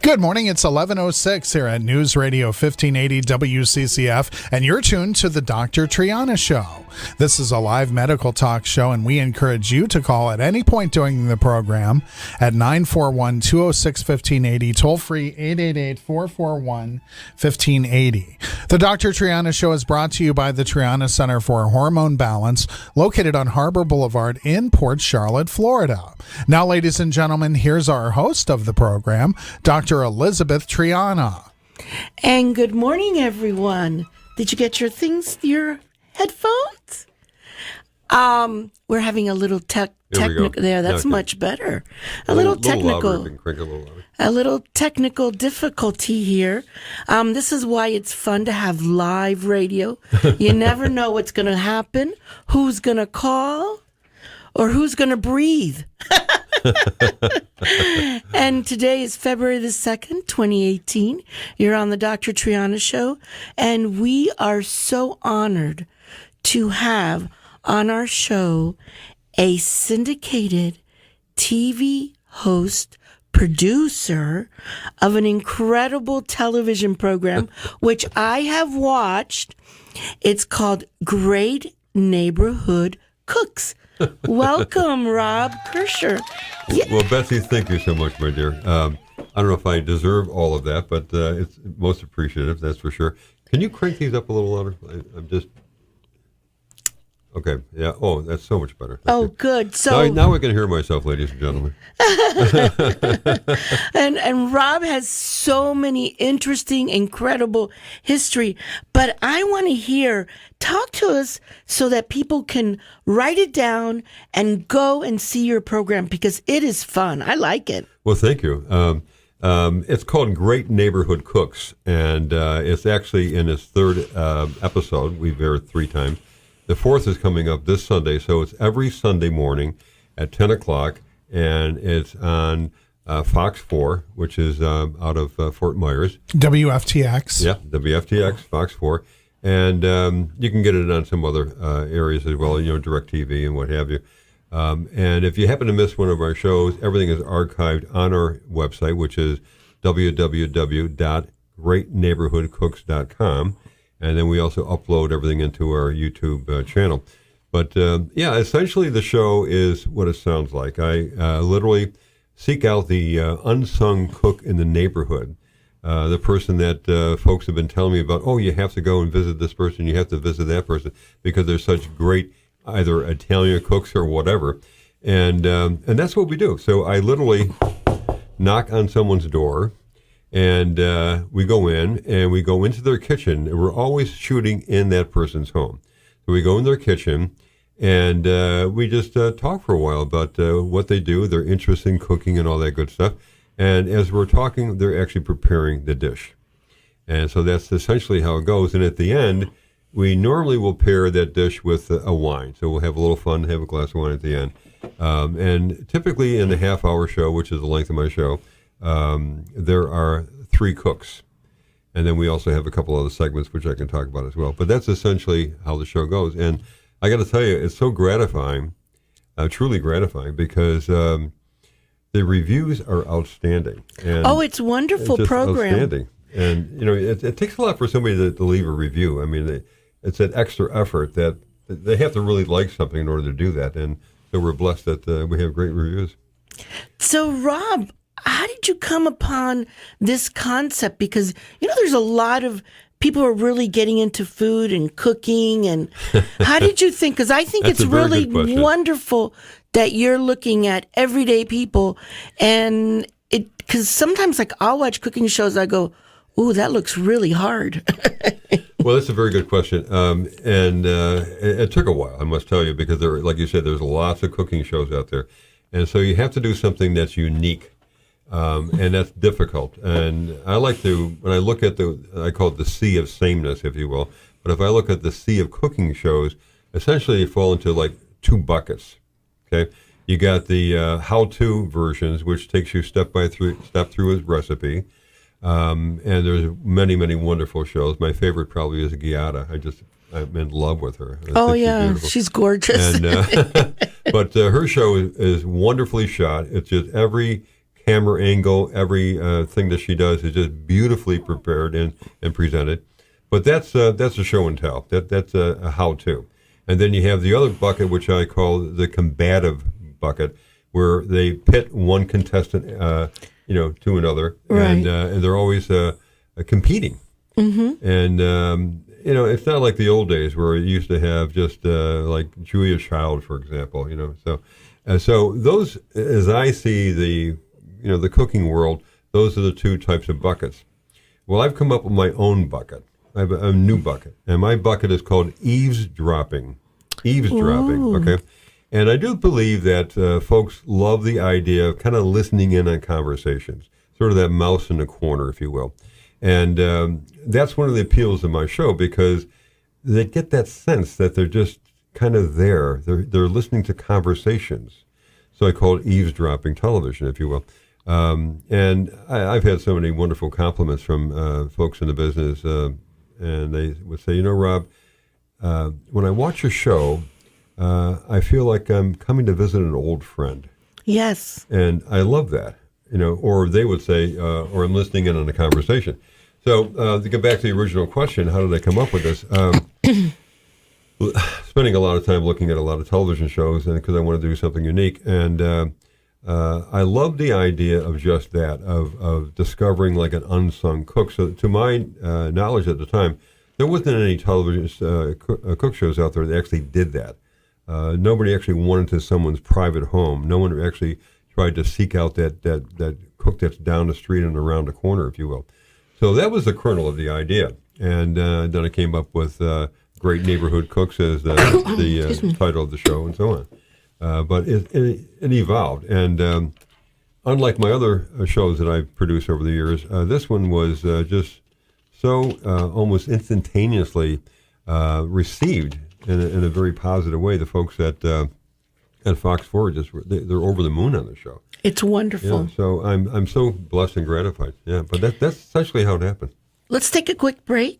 Good morning. It's 11:06 here at News Radio 1580 WCCF, and you're tuned to the Dr. Triana Show. This is a live medical talk show, and we encourage you to call at any point during the program at 941-206-1580, toll-free 888-441-1580. The Dr. Triana Show is brought to you by the Triana Center for Hormone Balance, located on Harbor Boulevard in Port Charlotte, Florida. Now, ladies and gentlemen, here's our host of the program, Dr. Elizabeth Triana. And good morning, everyone. Did you get your headphones? We're having a little technical there. That's much better. A little technical difficulty here. This is why it's fun to have live radio. You never know what's going to happen, who's going to call, or who's going to breathe. And today is February the 2nd, 2018. You're on the Dr. Triana Show, and we are so honored to have on our show a syndicated TV host, producer of an incredible television program, which I have watched. It's called Great Neighborhood Cooks. Welcome, Rob Kircher. Yeah. Well, Betsy, thank you so much, my dear. I don't know if I deserve all of that, but it's most appreciative, that's for sure. Can you crank these up a little louder? I'm just... Okay, yeah. Oh, that's so much better. Thank you. Good. So now I can hear myself, ladies and gentlemen. and Rob has so many interesting, incredible history. But I want to talk to us so that people can write it down and go and see your program, because it is fun. I like it. Well, thank you. It's called Great Neighborhood Cooks, and it's actually in its third episode. We've aired 3 times. The fourth is coming up this Sunday, so it's every Sunday morning at 10 o'clock, and it's on Fox 4, which is out of Fort Myers. WFTX. Yeah, WFTX, Fox 4. And you can get it on some other areas as well, DirecTV and what have you. And if you happen to miss one of our shows, everything is archived on our website, which is www.greatneighborhoodcooks.com. And then we also upload everything into our YouTube channel. But, essentially the show is what it sounds like. I literally seek out the unsung cook in the neighborhood, the person that folks have been telling me about. Oh, you have to go and visit this person, you have to visit that person, because they're such great either Italian cooks or whatever. And that's what we do. So I literally knock on someone's door, and we go in, and we go into their kitchen, and we're always shooting in that person's home. So we go in their kitchen, and we just talk for a while about what they do, their interest in cooking and all that good stuff. And as we're talking, they're actually preparing the dish. And so that's essentially how it goes. And at the end, we normally will pair that dish with a wine. So we'll have a little fun, have a glass of wine at the end. And typically in the half-hour show, which is the length of my show, there are 3 cooks. And then we also have a couple other segments which I can talk about as well. But that's essentially how the show goes. And I got to tell you, it's so gratifying, truly gratifying, because the reviews are outstanding. And it's wonderful it's program. Outstanding. And, it takes a lot for somebody to leave a review. I mean, it's an extra effort that they have to really like something in order to do that. And so we're blessed that we have great reviews. So, Rob, how did you come upon this concept? Because, there's a lot of people who are really getting into food and cooking. And how did you think? Because I think it's really wonderful that you're looking at everyday people. And because sometimes, I'll watch cooking shows, I go, ooh, that looks really hard. Well, that's a very good question. And it took a while, I must tell you, because like you said, there's lots of cooking shows out there. And so you have to do something that's unique. And that's difficult. And I like to, when I look at I call it the sea of sameness, if you will. But if I look at the sea of cooking shows, essentially they fall into 2 buckets. Okay. You got the how-to versions, which takes you step through a recipe. And there's many, many wonderful shows. My favorite probably is Giada. I'm in love with her. She's gorgeous. And, but her show is wonderfully shot. It's just every camera angle, every thing that she does is just beautifully prepared and presented. But that's a show and tell. That's a how-to. And then you have the other bucket, which I call the combative bucket, where they pit one contestant, to another, Right. and they're always competing. Mm-hmm. And it's not like the old days where you used to have just like Julia Child, for example. So those, as I see the cooking world, those are the two types of buckets. Well, I've come up with my own bucket. I have a new bucket, and my bucket is called eavesdropping. Ooh. Okay? And I do believe that folks love the idea of kind of listening in on conversations, sort of that mouse in the corner, if you will. And that's one of the appeals of my show, because they get that sense that they're just kind of there. They're listening to conversations. So I call it eavesdropping television, if you will. And I've had so many wonderful compliments from folks in the business, and they would say, Rob, when I watch your show, I feel like I'm coming to visit an old friend. Yes. And I love that, or they would say, or I'm listening in on a conversation. So to get back to the original question, how did I come up with this? Spending a lot of time looking at a lot of television shows, and because I want to do something unique. And I love the idea of just that, of discovering like an unsung cook. So to my knowledge at the time, there wasn't any television cook shows out there that actually did that. Nobody actually went into someone's private home. No one actually tried to seek out that cook that's down the street and around the corner, if you will. So that was the kernel of the idea. And then I came up with Great Neighborhood Cooks as the title of the show and so on. But it evolved. And unlike my other shows that I've produced over the years, this one was just so almost instantaneously received in a very positive way. The folks at Fox 4 they're over the moon on the show. It's wonderful. Yeah, so I'm so blessed and gratified. Yeah, but that's essentially how it happened. Let's take a quick break.